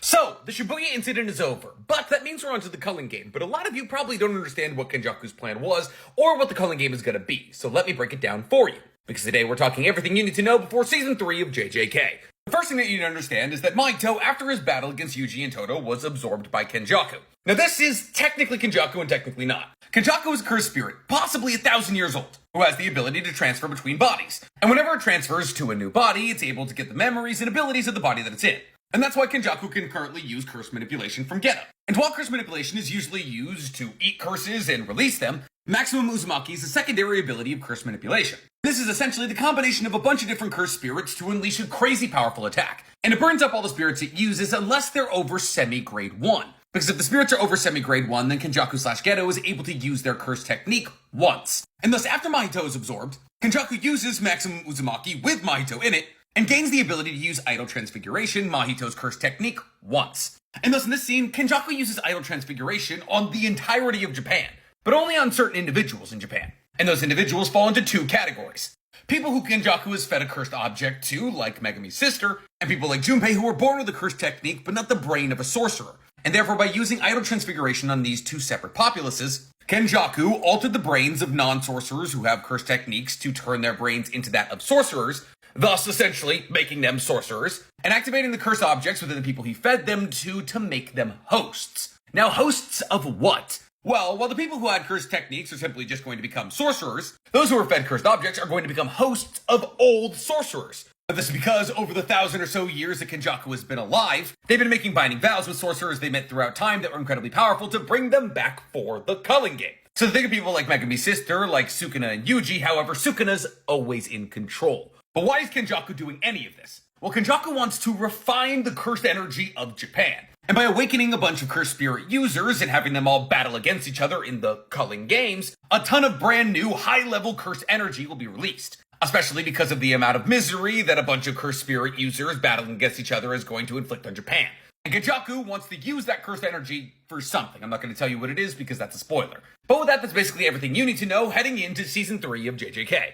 So, the Shibuya incident is over, but that means we're on to the Culling game, but a lot of you probably don't understand what Kenjaku's plan was, or what the Culling game is gonna be, so let me break it down for you. Because today we're talking everything you need to know before Season 3 of JJK. The first thing that you need to understand is that Mahito, after his battle against Yuji and Todo, was absorbed by Kenjaku. Now this is technically Kenjaku and technically not. Kenjaku is a cursed spirit, possibly 1,000 years old, who has the ability to transfer between bodies. And whenever it transfers to a new body, it's able to get the memories and abilities of the body that it's in. And that's why Kenjaku can currently use curse manipulation from Geto. And while curse manipulation is usually used to eat curses and release them, maximum Uzumaki is a secondary ability of curse manipulation. This is essentially the combination of a bunch of different cursed spirits to unleash a crazy powerful attack. And it burns up all the spirits it uses unless they're over semi-grade 1. Because if the spirits are over semi-grade 1, then Kenjaku/Geto is able to use their curse technique once. And thus, after Mahito is absorbed, Kenjaku uses maximum Uzumaki with Mahito in it, and gains the ability to use Idol Transfiguration, Mahito's curse technique, once. And thus in this scene, Kenjaku uses Idol Transfiguration on the entirety of Japan, but only on certain individuals in Japan. And those individuals fall into two categories. People who Kenjaku has fed a cursed object to, like Megami's sister, and people like Junpei who were born with a cursed technique but not the brain of a sorcerer. And therefore by using Idol Transfiguration on these two separate populaces, Kenjaku altered the brains of non-sorcerers who have cursed techniques to turn their brains into that of sorcerers, thus essentially making them sorcerers, and activating the curse objects within the people he fed them to make them hosts. Now, hosts of what? Well, while the people who had cursed techniques are simply just going to become sorcerers, those who are fed cursed objects are going to become hosts of old sorcerers. But this is because over the 1,000 or so years that Kenjaku has been alive, they've been making binding vows with sorcerers they met throughout time that were incredibly powerful to bring them back for the Culling game. So think of people like Megami's sister, like Sukuna and Yuji, however, Sukuna's always in control. But why is Kenjaku doing any of this? Well, Kenjaku wants to refine the cursed energy of Japan. And by awakening a bunch of cursed spirit users and having them all battle against each other in the Culling games, a ton of brand new high-level cursed energy will be released. Especially because of the amount of misery that a bunch of cursed spirit users battling against each other is going to inflict on Japan. And Kenjaku wants to use that cursed energy for something. I'm not going to tell you what it is because that's a spoiler. But with that, that's basically everything you need to know heading into Season 3 of JJK.